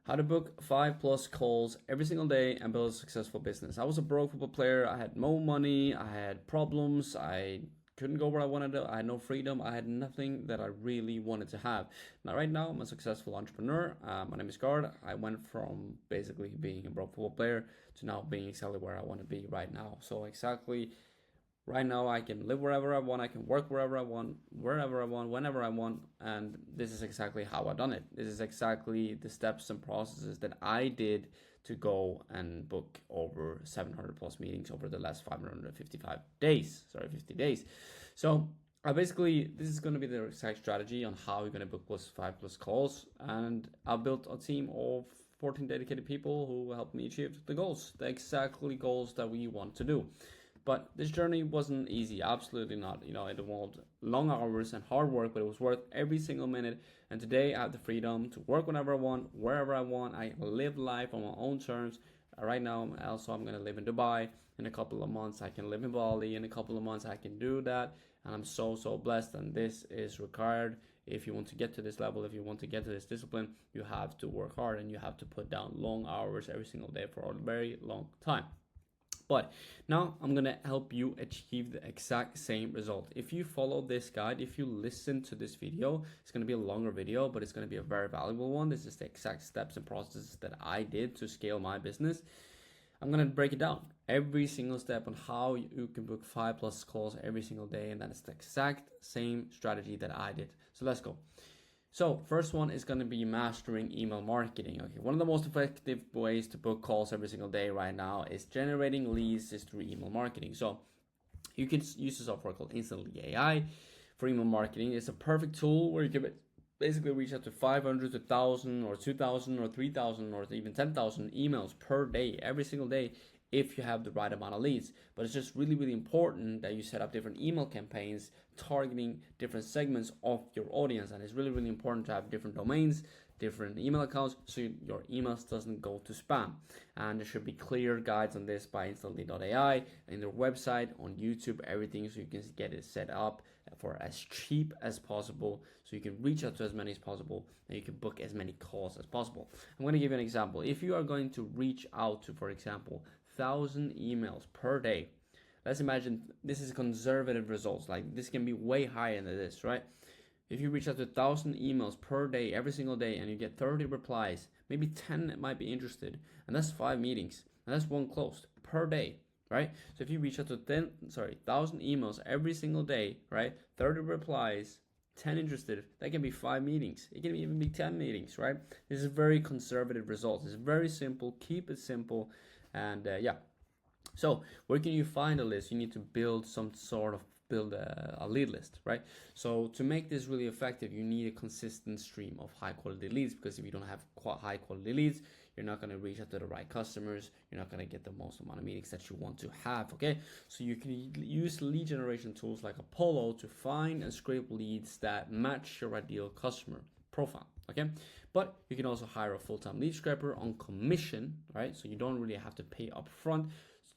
How to book 5+ calls every single day and build a successful business. I was a broke football player. I had no money. I had problems. I couldn't go where I wanted to. I had no freedom. I had nothing that I really wanted to have. Now, right now, I'm a successful entrepreneur. My name is Gard. I went from basically being a broke football player to now being exactly where I want to be right now. So exactly right now, I can live wherever I want. I can work wherever I want, wherever I want, whenever I want. And this is exactly how I've done it. This is exactly the steps and processes that I did to go and book over 700+ meetings over the last 555 days. 50 days. So this is going to be the exact strategy on how you're going to book 5+ calls. And I built a team of 14 dedicated people who helped me achieve the goals, the exactly goals that we want to do. But this journey wasn't easy, absolutely not. It involved long hours and hard work, but it was worth every single minute. And today I have the freedom to work whenever I want, wherever I want. I live life on my own terms. Right now, I'm going to live in Dubai. In a couple of months, I can live in Bali. In a couple of months, I can do that. And I'm so blessed. And this is required. If you want to get to this level, if you want to get to this discipline, you have to work hard and you have to put down long hours every single day for a very long time. But now I'm going to help you achieve the exact same result. If you follow this guide, if you listen to this video, it's going to be a longer video, but it's going to be a very valuable one. This is the exact steps and processes that I did to scale my business. I'm going to break it down every single step on how you can book 5+ calls every single day. And that is the exact same strategy that I did. So let's go. So first one is going to be mastering email marketing. Okay, one of the most effective ways to book calls every single day right now is generating leads is through email marketing. So you can use a software called Instantly AI for email marketing. It's a perfect tool where you can basically reach out to 500 to 1,000 or 2,000 or 3,000 or even 10,000 emails per day, every single day, if you have the right amount of leads. But it's just really important that you set up different email campaigns targeting different segments of your audience. And it's really important to have different domains, different email accounts, so your emails doesn't go to spam. And there should be clear guides on this by instantly.ai in their website, on YouTube, everything, so you can get it set up for as cheap as possible, so you can reach out to as many as possible and you can book as many calls as possible. I'm going to give you an example. If you are going to reach out to, for example, 1,000 emails per day, let's imagine this is conservative results. Like, this can be way higher than this, right? If you reach out to 1,000 emails per day, every single day, and you get 30 replies, maybe 10 might be interested, and that's 5 meetings, and that's 1 closed per day, right? So if you reach out to 1,000 emails every single day, right? 30 replies, 10 interested, that can be 5 meetings. It can even be 10 meetings, right? This is very conservative results. It's very simple. Keep it simple. And yeah. So where can you find a list? You need to build a lead list, right? So to make this really effective, you need a consistent stream of high quality leads, because if you don't have high quality leads, you're not going to reach out to the right customers. You're not going to get the most amount of meetings that you want to have, okay? So you can use lead generation tools like Apollo to find and scrape leads that match your ideal customer profile, okay? But you can also hire a full-time lead scraper on commission, right? So you don't really have to pay upfront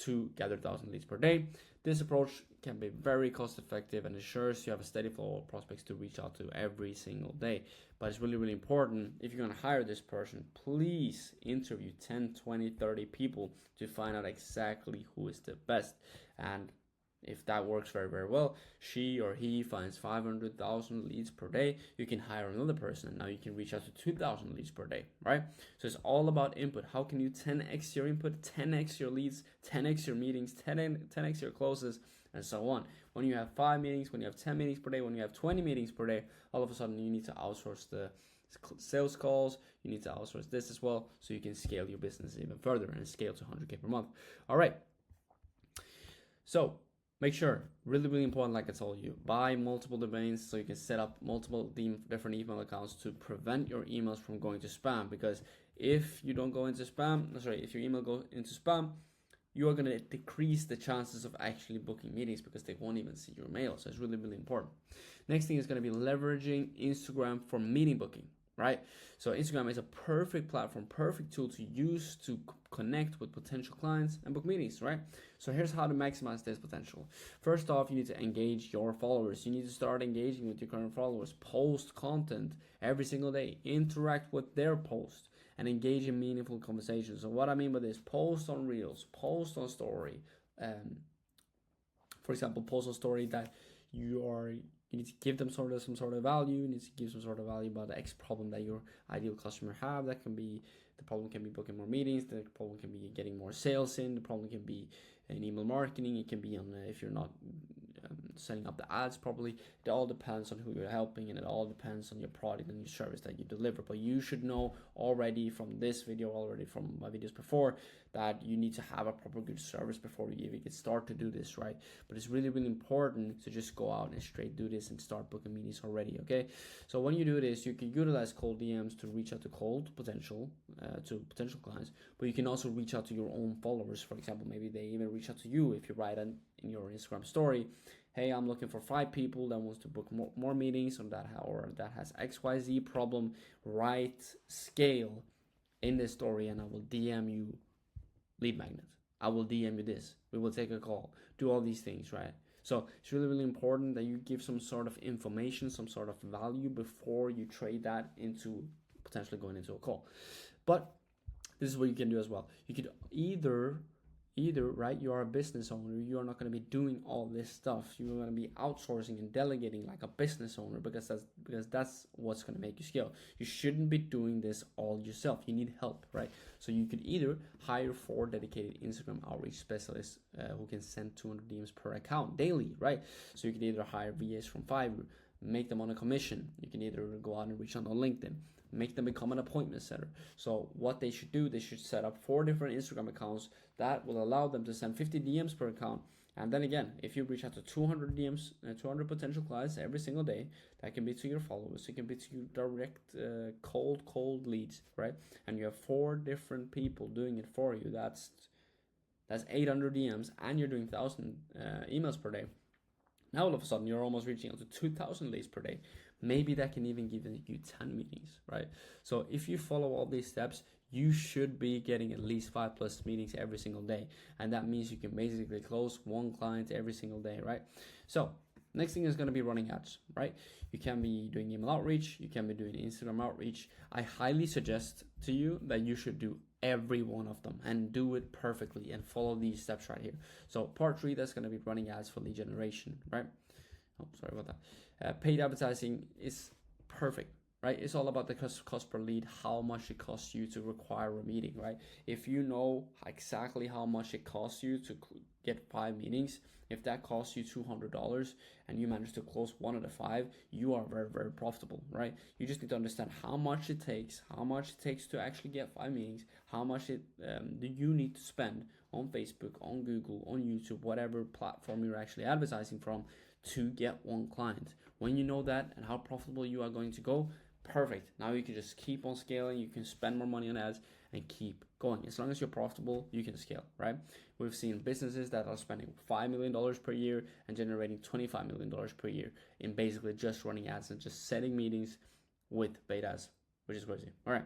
to gather 1,000 leads per day. This approach can be very cost effective and ensures you have a steady flow of prospects to reach out to every single day. But it's really important, if you're going to hire this person, please interview 10, 20, 30 people to find out exactly who is the best. And if that works very well, she or he finds 500,000 leads per day, you can hire another person, and now you can reach out to 2,000 leads per day, right? So it's all about input. How can you 10x your input, 10x your leads, 10x your meetings, 10x your closes, and so on. When you have 5 meetings, when you have 10 meetings per day, when you have 20 meetings per day, all of a sudden you need to outsource the sales calls. You need to outsource this as well, so you can scale your business even further and scale to 100K per month. All right. So make sure, really important, like I told you, buy multiple domains so you can set up multiple different email accounts to prevent your emails from going to spam. Because if you don't go into spam, if your email goes into spam, you are going to decrease the chances of actually booking meetings, because they won't even see your mail. So it's really important. Next thing is going to be leveraging Instagram for meeting booking, right? So Instagram is a perfect platform, perfect tool to use to connect with potential clients and book meetings, right? So here's how to maximize this potential. First off, you need to engage your followers. You need to start engaging with your current followers. Post content every single day. Interact with their post. and engage in meaningful conversations. So what I mean by this, post on Reels, post on Story. For example, post on Story that you need to give them some sort of value. You need to give some sort of value about the X problem that your ideal customer have. That can be, the problem can be booking more meetings. The problem can be getting more sales in. The problem can be in email marketing. It can be on if you're not setting up the ads properly. It all depends on who you're helping, and it all depends on your product and your service that you deliver. But you should know already from this video, already from my videos before, that you need to have a proper good service before you even get start to do this, right? But it's really, really important to just go out and straight do this and start booking meetings already, okay? So when you do this, you can utilize cold DMs to reach out to potential clients, but you can also reach out to your own followers. For example, maybe they even reach out to you if you write in your Instagram story, hey, I'm looking for 5 people that wants to book more meetings or that has XYZ problem, write scale in this story, and I will DM you lead magnet. I will DM you this. We will take a call. Do all these things, right? So it's really, really important that you give some sort of information, some sort of value before you trade that into potentially going into a call. But this is what you can do as well. You could either, right, you are a business owner, you are not going to be doing all this stuff. You're going to be outsourcing and delegating like a business owner, because that's what's going to make you scale. You shouldn't be doing this all yourself. You need help, right? So you could either hire 4 dedicated Instagram outreach specialists who can send 200 DMs per account daily, right? So you could either hire VAs from Fiverr, make them on a commission. You can either go out and reach out on LinkedIn, make them become an appointment setter. So what they should do, they should set up 4 different Instagram accounts that will allow them to send 50 DMs per account. And then again, if you reach out to 200 DMs, 200 potential clients every single day, that can be to your followers, it can be to your direct cold leads, right? And you have 4 different people doing it for you. That's 800 DMs, and you're doing 1,000 emails per day. Now all of a sudden you're almost reaching out to 2,000 leads per day. Maybe that can even give you 10 meetings, right? So if you follow all these steps, you should be getting at least 5+ meetings every single day. And that means you can basically close 1 client every single day, right? So next thing is going to be running ads, right? You can be doing email outreach. You can be doing Instagram outreach. I highly suggest to you that you should do every one of them and do it perfectly and follow these steps right here. So part 3, that's going to be running ads for lead generation, right? Oh, sorry about that. Paid advertising is perfect, right? It's all about the cost per lead, how much it costs you to require a meeting, right? If you know exactly how much it costs you to get 5 meetings, if that costs you $200 and you manage to close 1 out of 5, you are very, very profitable, right? You just need to understand how much it takes to actually get 5 meetings, how much do you need to spend on Facebook, on Google, on YouTube, whatever platform you're actually advertising from, to get 1 client. When you know that and how profitable you are going to go, perfect. Now you can just keep on scaling. You can spend more money on ads and keep going. As long as you're profitable, you can scale, right? We've seen businesses that are spending $5 million per year and generating $25 million per year in basically just running ads and just setting meetings with paid ads, which is crazy. All right.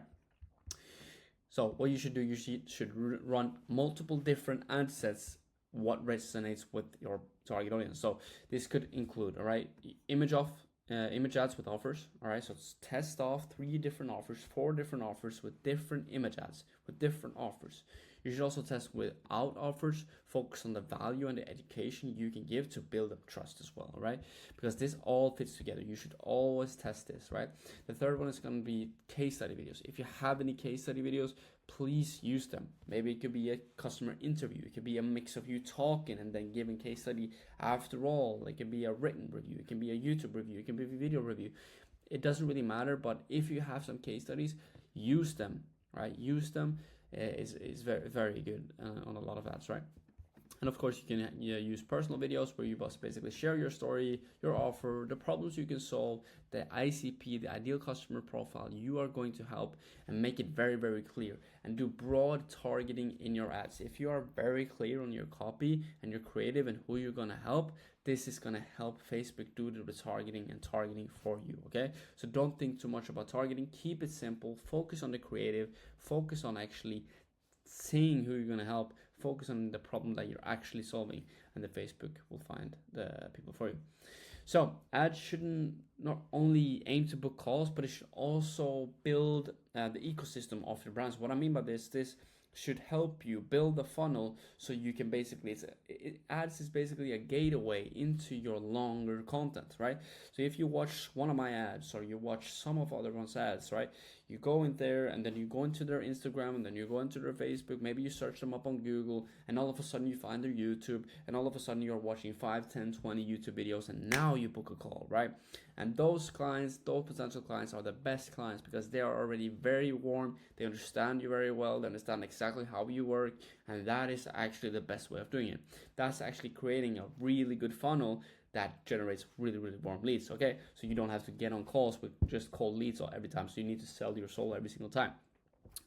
So what you should do, you should run multiple different ad sets, what resonates with your target audience. So this could include, all right, image ads with offers. All right, so it's test off 3 different offers, 4 different offers with different image ads with different offers. You should also test without offers, focus on the value and the education you can give to build up trust as well, right? Because this all fits together. You should always test this, right? The third one is going to be case study videos. If you have any case study videos, please use them. Maybe it could be a customer interview. It could be a mix of you talking and then giving case study after all. It can be a written review. It can be a YouTube review. It can be a video review. It doesn't really matter, but if you have some case studies, use them, right? Use them. Is very, very good on a lot of ads, right? And of course, you can use personal videos where you just basically share your story, your offer, the problems you can solve, the ICP, the ideal customer profile you are going to help, and make it very, very clear. And do broad targeting in your ads. If you are very clear on your copy and you're creative and who you're going to help, this is going to help Facebook do the retargeting and targeting for you, okay? So don't think too much about targeting. Keep it simple. Focus on the creative. Focus on actually seeing who you're going to help. Focus on the problem that you're actually solving, and the Facebook will find the people for you. So ads shouldn't not only aim to book calls, but it should also build the ecosystem of your brands. What I mean by this should help you build a funnel so you can basically, ads is basically a gateway into your longer content, right? So if you watch one of my ads or you watch some of other ones ads, right, you go in there and then you go into their Instagram and then you go into their Facebook, maybe you search them up on Google, and all of a sudden you find their YouTube, and all of a sudden you're watching 5, 10, 20 YouTube videos, and now you book a call, right? And those clients, those potential clients, are the best clients because they are already very warm, they understand you very well, they understand exactly how you work, and that is actually the best way of doing it. That's actually creating a really good funnel that generates really, really warm leads, okay? So you don't have to get on calls with just cold leads every time, so you need to sell your soul every single time.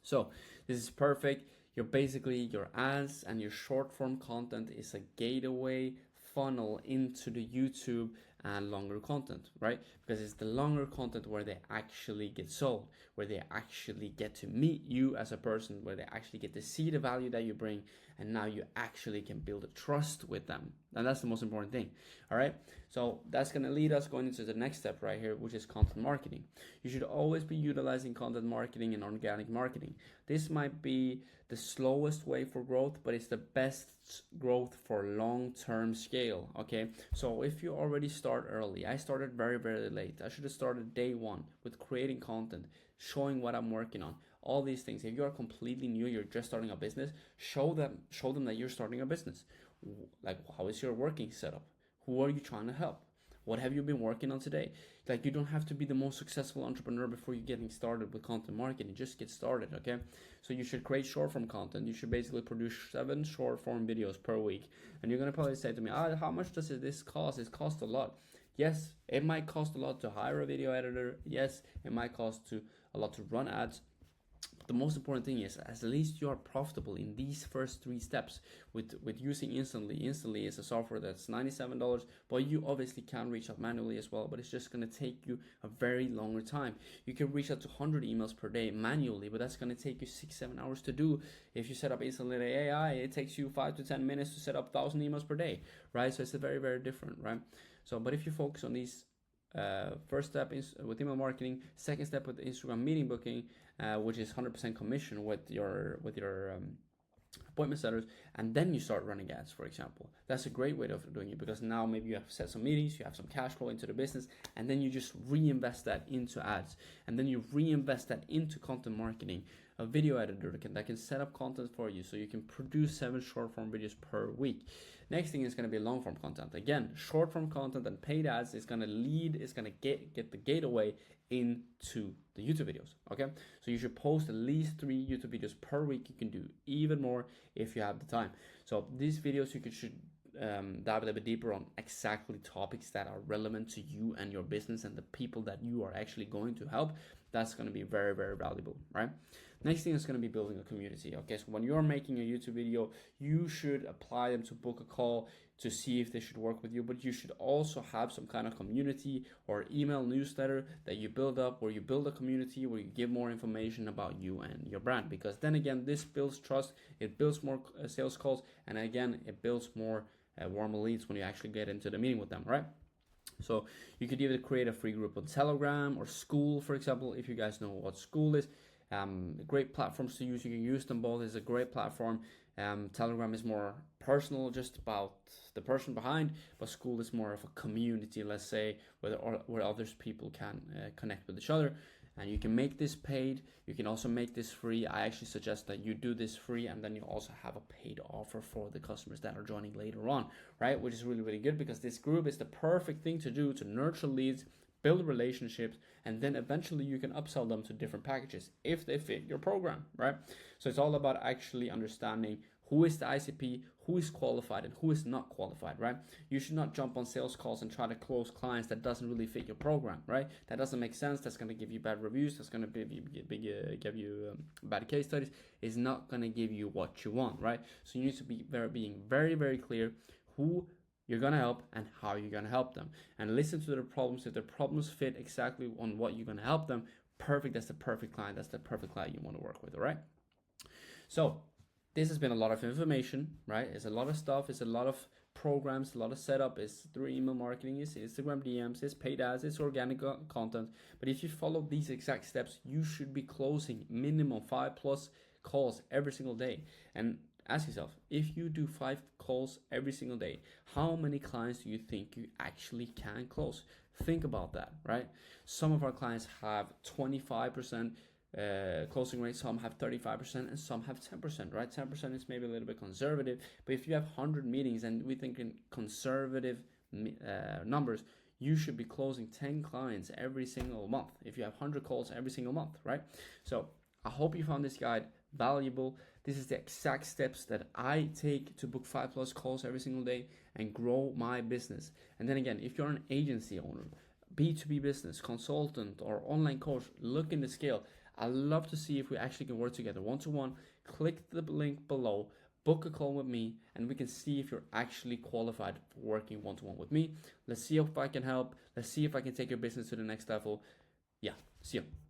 So this is perfect. You're basically, your ads and your short form content is a gateway funnel into the YouTube and longer content, right? Because it's the longer content where they actually get sold, where they actually get to meet you as a person, where they actually get to see the value that you bring, and now you actually can build a trust with them. And that's the most important thing. All right, so that's going to lead us going into the next step right here, which is content marketing. You should always be utilizing content marketing and organic marketing. This might be the slowest way for growth, but it's the best growth for long-term scale. Okay, so if you already start early, I started very, very late. I should have started day one with creating content, showing what I'm working on, all these things. If you are completely new, you're just starting a business, show them that you're starting a business. Like, how is your working setup? Who are you trying to help? What have you been working on today? Like, you don't have to be the most successful entrepreneur before you're getting started with content marketing. Just get started, okay? So you should create short form content. You should basically produce 7 short form videos per week. And you're gonna probably say to me, how much does this cost? It costs a lot. Yes, it might cost a lot to hire a video editor. Yes, it might cost a lot to run ads. The most important thing is, at least you are profitable in these first 3 steps with using Instantly. Instantly is a software that's $97, but you obviously can reach out manually as well, but it's just going to take you a very longer time. You can reach out to 100 emails per day manually, but that's going to take you 6-7 hours to do. If you set up Instantly AI, it takes you 5 to 10 minutes to set up 1,000 emails per day, right? So it's a very, very different, right? So, but if you focus on these, first step is with email marketing, second step with Instagram meeting booking, which is 100% commission with your appointment setters, and then you start running ads, for example. That's a great way of doing it, because now maybe you have set some meetings, you have some cash flow into the business, and then you just reinvest that into ads, and then you reinvest that into content marketing. A video editor that can set up content for you so you can produce 7 short form videos per week. Next thing is going to be long form content. Again, short form content and paid ads is going to get the gateway into the YouTube videos. Okay, so you should post at least 3 YouTube videos per week. You can do even more if you have the time. So these videos should dive a little bit deeper on exactly topics that are relevant to you and your business and the people that you are actually going to help. That's going to be very, very valuable, right? Next thing is going to be building a community. Okay, so when you're making a YouTube video, you should apply them to book a call to see if they should work with you, but you should also have some kind of community or email newsletter that you build up, where you build a community, where you give more information about you and your brand, because then again, this builds trust, it builds more sales calls, and again, it builds more warmer leads when you actually get into the meeting with them, right? So you could either create a free group on Telegram or School, for example, if you guys know what School is. Great platforms to use. You can use them both. It's a great platform. Telegram is more personal, just about the person behind, but School is more of a community, let's say, where others people can connect with each other. And you can make this paid. You can also make this free. I actually suggest that you do this free, and then you also have a paid offer for the customers that are joining later on, right? Which is really, really good, because this group is the perfect thing to do to nurture leads, build relationships, and then eventually you can upsell them to different packages if they fit your program, right? So it's all about actually understanding who is the ICP, who is qualified, and who is not qualified, right? You should not jump on sales calls and try to close clients that doesn't really fit your program, right? That doesn't make sense. That's going to give you bad reviews. That's going to give you bad case studies. It's not going to give you what you want, right? So you need to be being very, very clear who you're going to help and how you're going to help them, and listen to their problems. If their problems fit exactly on what you're going to help them, perfect. That's the perfect client. That's the perfect client you want to work with, all right? So this has been a lot of information, right? It's a lot of stuff. It's a lot of programs, a lot of setup. It's through email marketing, it's Instagram DMs, it's paid ads, it's organic content. But if you follow these exact steps, you should be closing minimum 5+ calls every single day. And ask yourself, if you do 5 calls every single day, how many clients do you think you actually can close? Think about that, right? Some of our clients have 25% closing rate, some have 35%, and some have 10%, right? 10% is maybe a little bit conservative, but if you have 100 meetings, and we think in conservative numbers, you should be closing 10 clients every single month if you have 100 calls every single month, right? So I hope you found this guide valuable. This is the exact steps that I take to book 5+ calls every single day and grow my business. And then again, if you're an agency owner, B2B business, consultant, or online coach, look in the scale. I'd love to see if we actually can work together one-to-one. Click the link below, book a call with me, and we can see if you're actually qualified for working one-to-one with me. Let's see if I can help. Let's see if I can take your business to the next level. Yeah, see you.